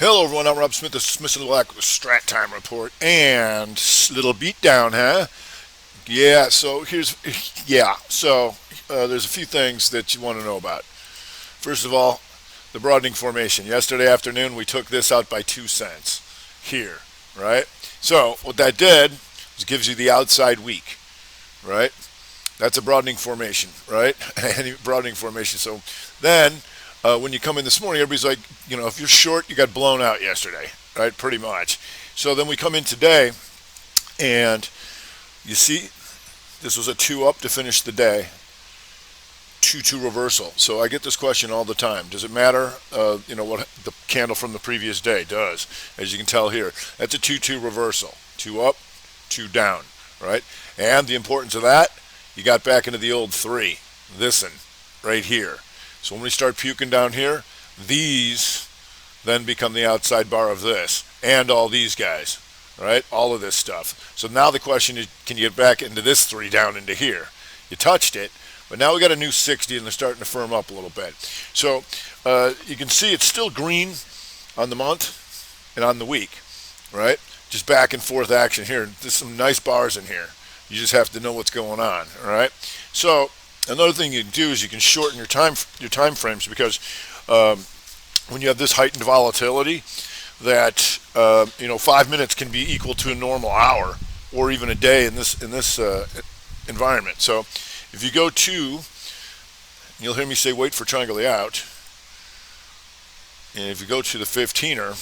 Hello everyone, I'm Rob Smith, this is Smith and Black with the Strat Time Report, and little beatdown, huh? There's a few things that you want to know about. First of all, the broadening formation. Yesterday afternoon, we took this out by 2 cents here, right? So what that did was gives you the outside weak, right? That's a broadening formation, right? Any broadening formation. So then when you come in this morning, everybody's like, if you're short, you got blown out yesterday, right? Pretty much. So then we come in today, and you see this was a 2 up to finish the day, 2-2 reversal. So I get this question all the time. Does it matter, what the candle from the previous day does? As you can tell here, that's a 2-2 reversal. 2 up, 2 down, right? And the importance of that, you got back into the old 3, this one, right here. So when we start puking down here, these then become the outside bar of this, and all these guys, right? All of this stuff. So now the question is, can you get back into this 3 down into here? You touched it, but now we got a new 60, and they're starting to firm up a little bit. So you can see it's still green on the month and on the week, right? Just back and forth action here. There's some nice bars in here. You just have to know what's going on, all right? So another thing you can do is you can shorten your time frames, because when you have this heightened volatility, that 5 minutes can be equal to a normal hour or even a day in this environment. So if you go to, you'll hear me say wait for triangle out, and if you go to the 15er,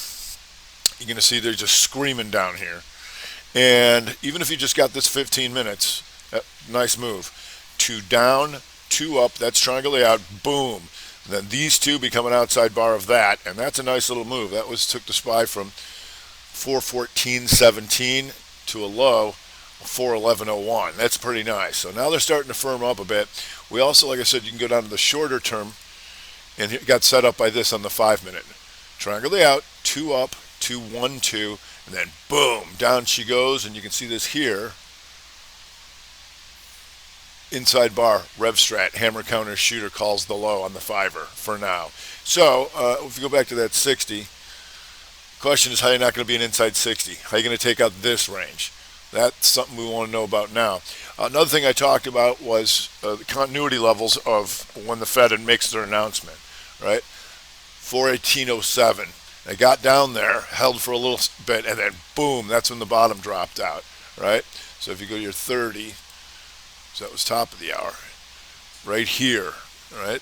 you're going to see they're just screaming down here. And even if you just got this 15 minutes, nice move. 2 down, 2 up, that's triangle out, boom. And then these 2 become an outside bar of that, and that's a nice little move. That took the SPY from 414.17 to a low 411.01. That's pretty nice. So now they're starting to firm up a bit. We also, like I said, you can go down to the shorter term, and it got set up by this on the 5-minute. Triangle out, 2 up, 2, 1, 2, and then boom, down she goes, and you can see this here. Inside bar, Rev Strat, hammer counter shooter calls the low on the 5er for now. So if you go back to that 60, question is how you're not going to be an inside 60. How are you going to take out this range? That's something we want to know about now. Another thing I talked about was the continuity levels of when the Fed makes their announcement, right? 418.07. They got down there, held for a little bit, and then boom, that's when the bottom dropped out, right? So if you go to your 30, so that was top of the hour, right here, right?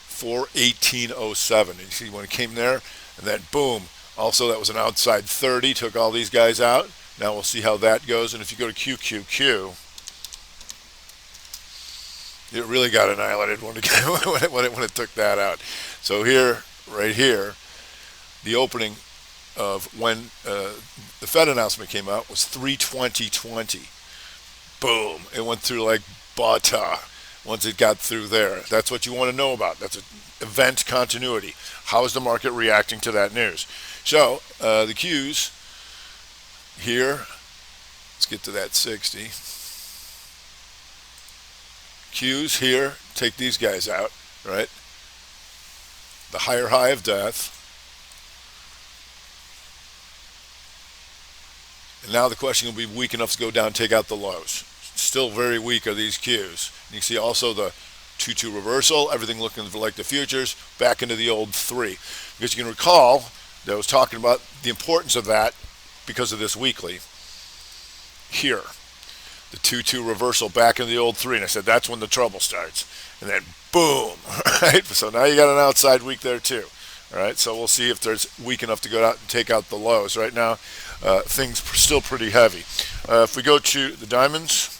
418.07. And you see when it came there, and then boom. Also, that was an outside 30, took all these guys out. Now we'll see how that goes. And if you go to QQQ, it really got annihilated when it took that out. So here, right here, the opening of when the Fed announcement came out was 320.20. Boom, it went through like butter once it got through there. That's what you want to know about. That's an event continuity. How is the market reacting to that news? So the Qs here, let's get to that 60. Qs here, take these guys out, right? The higher high of death. And now the question will be weak enough to go down and take out the lows. Still very weak are these Qs. And you see also the 2-2 reversal, everything looking like the futures, back into the old 3. Because you can recall that I was talking about the importance of that because of this weekly. Here, the 2-2 reversal back into the old 3. And I said that's when the trouble starts. And then boom, right? So now you got an outside week there too. All right, so we'll see if there's weak enough to go out and take out the lows. Right now, things are still pretty heavy. If we go to the diamonds,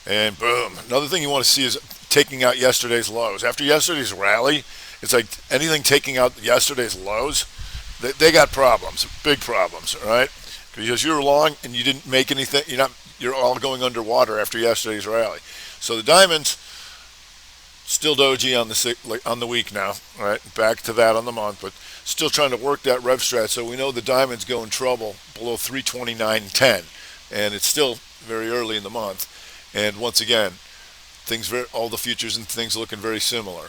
and boom. Another thing you want to see is taking out yesterday's lows. After yesterday's rally, it's like anything taking out yesterday's lows, they got problems, big problems, all right? Because you're long and you didn't make anything, you're all going underwater after yesterday's rally. So the diamonds, still doji on the week now, all right? Back to that on the month, but still trying to work that Rev Strat. So we know the diamonds go in trouble below 329.10, and it's still very early in the month. And once again, all the futures and things looking very similar.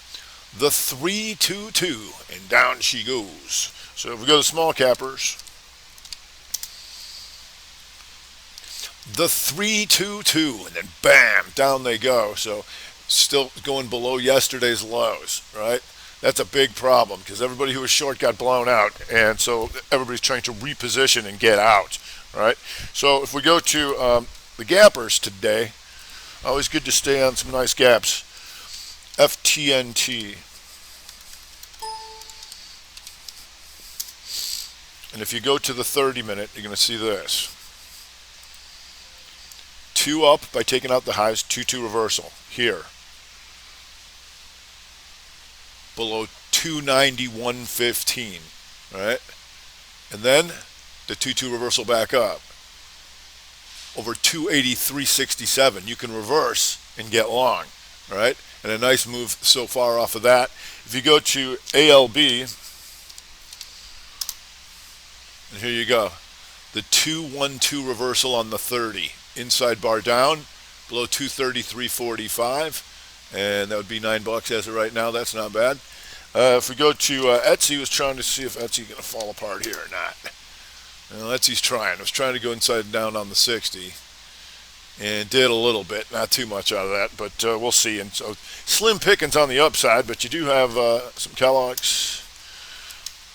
The 322, and down she goes. So if we go to small cappers, the 322, and then bam, down they go. So still going below yesterday's lows, right? That's a big problem because everybody who was short got blown out, and so everybody's trying to reposition and get out, right? So if we go to the gappers today, always good to stay on some nice gaps. FTNT. And if you go to the 30-minute, you're going to see this. 2 up by taking out the highs, 2-2 reversal here. Below 291.15, right? And then the 2-2 reversal back up. Over 283.67, you can reverse and get long, right? And a nice move so far off of that. If you go to ALB, and here you go, the 212 reversal on the 30, inside bar down, below 233.45, and that would be $9 as of right now. That's not bad. If we go to Etsy, was trying to see if Etsy going to fall apart here or not. Well, Etsy's trying. It was trying to go inside and down on the 60, and did a little bit, not too much out of that, but we'll see. And so slim pickings on the upside, but you do have some Kellogg's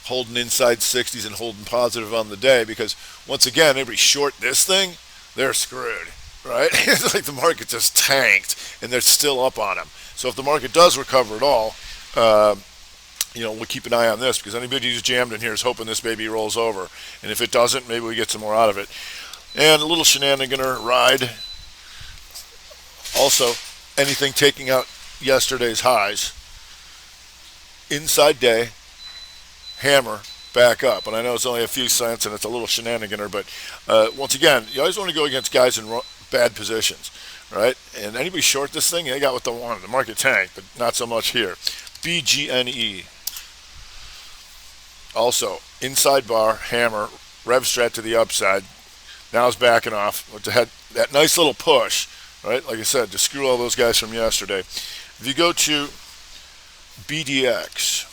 holding inside 60s and holding positive on the day, because once again, everybody short this thing, they're screwed, right? It's like the market just tanked, and they're still up on them. So if the market does recover at all, we'll keep an eye on this, because anybody who's jammed in here is hoping this baby rolls over. And if it doesn't, maybe we get some more out of it. And a little shenaniganer ride. Also, anything taking out yesterday's highs, inside day, hammer, back up. And I know it's only a few cents and it's a little shenaniganer, but once again, you always want to go against guys in bad positions, right? And anybody short this thing, they got what they wanted. The market tanked, but not so much here. BGNE. Also, inside bar, hammer, rev strat to the upside. Now it's backing off. Had that nice little push, right? Like I said, to screw all those guys from yesterday. If you go to BDX,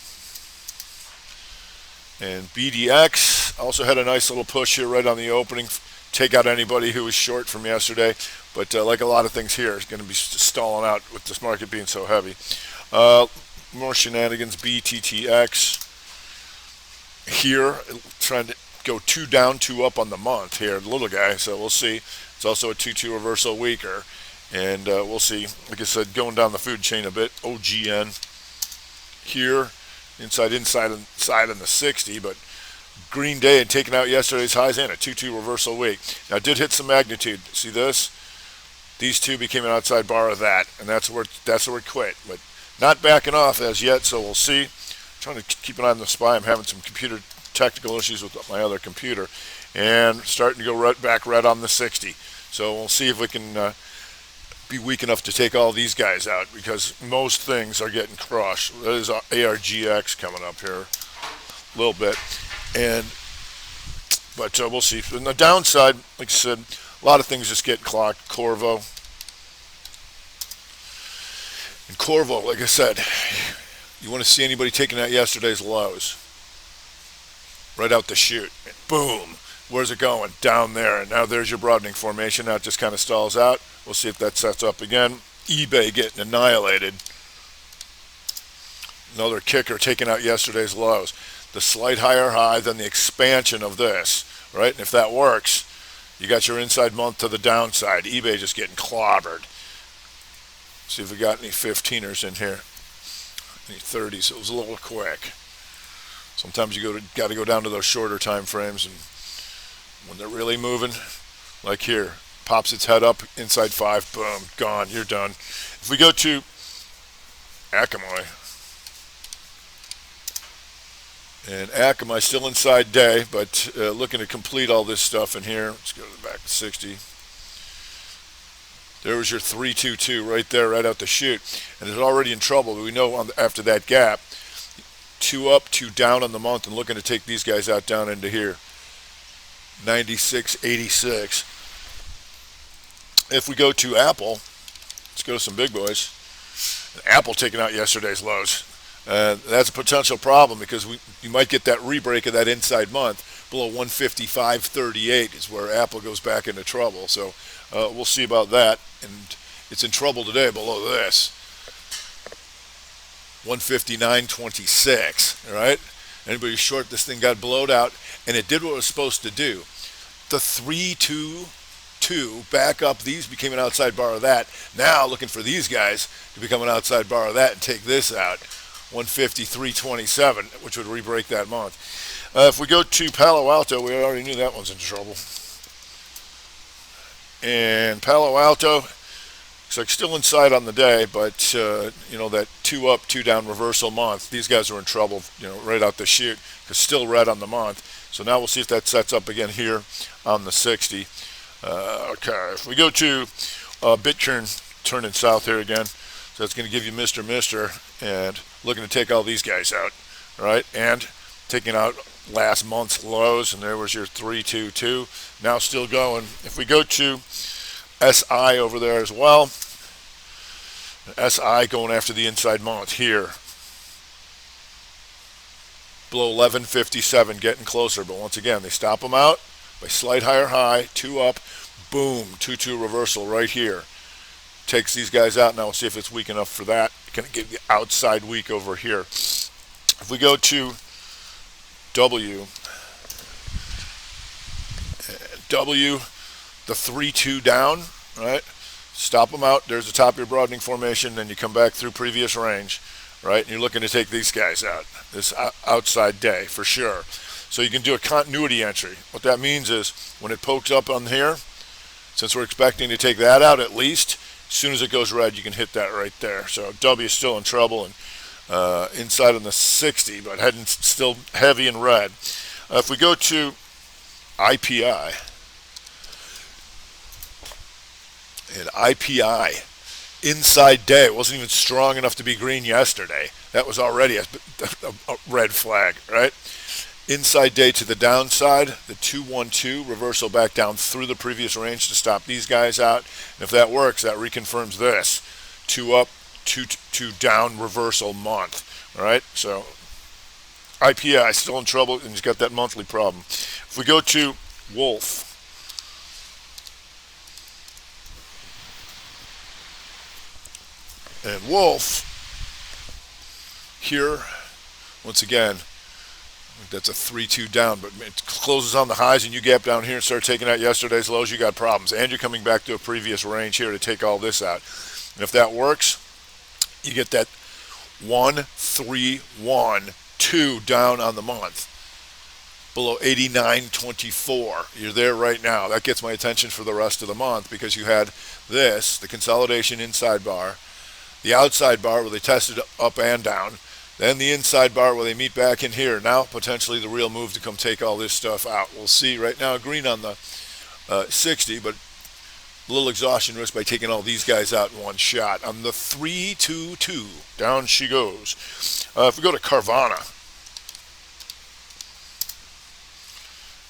and BDX also had a nice little push here right on the opening. Take out anybody who was short from yesterday. But like a lot of things here, it's going to be stalling out with this market being so heavy. More shenanigans. BTTX here, trying to go 2 down, 2 up on the month here, the little guy, so we'll see. It's also a 2-2 reversal weaker, and we'll see. Like I said, going down the food chain a bit. OGN here, inside in the 60, but green day and taking out yesterday's highs and a 2-2 reversal week. Now it did hit some magnitude. See this? These two became an outside bar of that, and that's where it quit. But not backing off as yet, so we'll see. I'm trying to keep an eye on the SPY. I'm having some computer technical issues with my other computer, and starting to go back red on the 60. So we'll see if we can be weak enough to take all these guys out, because most things are getting crushed. That is ARGX coming up here a little bit, but we'll see. On the downside, like I said, a lot of things just getting clocked. Corvo, and Corvo, like I said, you want to see anybody taking out yesterday's lows right out the chute. Boom. Where's it going? Down there. And now there's your broadening formation. Now it just kind of stalls out. We'll see if that sets up again. eBay getting annihilated. Another kicker taking out yesterday's lows. The slight higher high, then the expansion of this, right? And if that works, you got your inside month to the downside. eBay just getting clobbered. See if we got any 15ers in here. Any 30s. It was a little quick. Sometimes you got to go down to those shorter time frames, and when they're really moving, like here, pops its head up inside 5, boom, gone, you're done. If we go to Akamai, and Akamai still inside day, but looking to complete all this stuff in here. Let's go to the back to 60. There was your 322 right there, right out the chute, and it's already in trouble. We know after that gap, 2 up, 2 down on the month, and looking to take these guys out down into here. 96.86. If we go to Apple, let's go to some big boys. Apple taking out yesterday's lows. That's a potential problem because you might get that rebreak of that inside month below 155.38 is where Apple goes back into trouble. So we'll see about that. And it's in trouble today below this 159.26. All right. Anybody short this thing got blowed out, and it did what it was supposed to do. The 3-2-2 back up. These became an outside bar of that. Now looking for these guys to become an outside bar of that and take this out. 153.27, which would re-break that month. If we go to Palo Alto, we already knew that one's in trouble. And Palo Alto looks like still inside on the day, but that 2 up, 2 down reversal month. These guys are in trouble, right out the chute, because still red on the month. So now we'll see if that sets up again here on the 60. Okay, if we go to Bitcoin turning south here again, so that's going to give you Mr. and looking to take all these guys out, right? And taking out last month's lows, and there was your 3-2-2. Now still going. If we go to SI over there as well, SI going after the inside month here. Below 11.57, getting closer, but once again, they stop them out by slight higher high, 2 up, boom, 2-2 reversal right here. Takes these guys out. Now we'll see if it's weak enough for that. Going to get the outside weak over here. If we go to W, the 3-2 down, right? Stop them out. There's the top of your broadening formation. Then you come back through previous range, right? And you're looking to take these guys out. This outside day for sure. So you can do a continuity entry. What that means is when it pokes up on here, since we're expecting to take that out at least, as soon as it goes red, you can hit that right there. So W is still in trouble and inside on the 60, but heading still heavy in red. If we go to IPI, and IPI, inside day, it wasn't even strong enough to be green yesterday. That was already a red flag, right? Inside day to the downside, the 2-1-2 reversal back down through the previous range to stop these guys out. And if that works, that reconfirms this 2 up, 2 down reversal month. All right, so IPI still in trouble, and he's got that monthly problem. If we go to Wolf, and Wolf here, once again, that's a 3-2 down, but it closes on the highs and you gap down here and start taking out yesterday's lows, you got problems. And you're coming back to a previous range here to take all this out. And if that works, you get that 1-3-1-2 down on the month. Below 89.24. You're there right now. That gets my attention for the rest of the month because you had this, the consolidation inside bar, the outside bar where they tested up and down, then the inside bar where they meet back in here. Now potentially the real move to come take all this stuff out. We'll see. Right now green on the 60, but a little exhaustion risk by taking all these guys out in one shot. On the 3-2-2, down she goes. If we go to Carvana,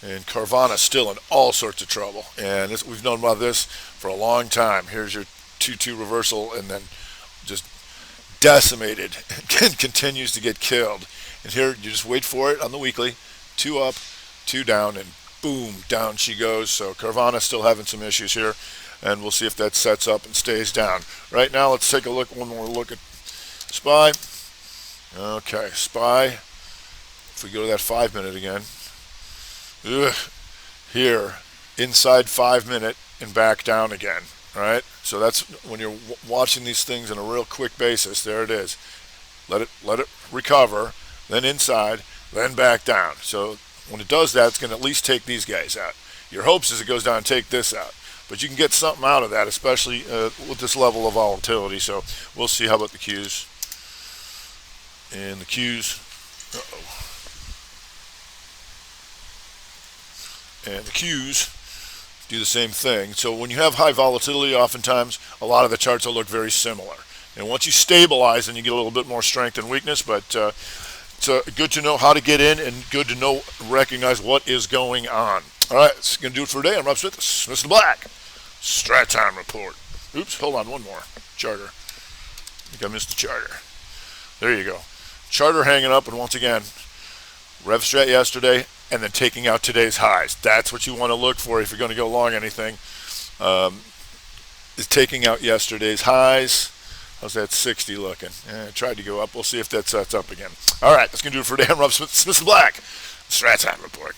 and Carvana still in all sorts of trouble, and we've known about this for a long time. Here's your 2-2 reversal, and then just decimated and continues to get killed. And here you just wait for it on the weekly, 2 up, 2 down, and boom, down she goes. So Carvana still having some issues here, and we'll see if that sets up and stays down. Right now, let's take a look, one more look at SPY. Okay, SPY, if we go to that 5-minute again, here, inside 5-minute and back down again. Right, so that's when you're watching these things on a real quick basis. There it is. Let it recover, then inside, then back down. So when it does that, it's going to at least take these guys out. Your hopes is it goes down and take this out, but you can get something out of that, especially with this level of volatility. So we'll see. How about the Qs? And the Qs. And the Qs do the same thing. So when you have high volatility, oftentimes a lot of the charts will look very similar. And once you stabilize, then you get a little bit more strength and weakness. But it's good to know how to get in and good to know, recognize what is going on. All right, that's going to do it for today. I'm Rob Smith, Mr. Black. Strat Time Report. Oops, hold on, one more. Charter. I think I missed the charter. There you go. Charter hanging up, and once again, rev strat yesterday, and then taking out today's highs. That's what you want to look for if you're going to go long anything. Is taking out yesterday's highs. How's that 60 looking? I tried to go up. We'll see if that sets up again. All right, that's going to do it for Dan Rupp Smith Black. Strat Time Report.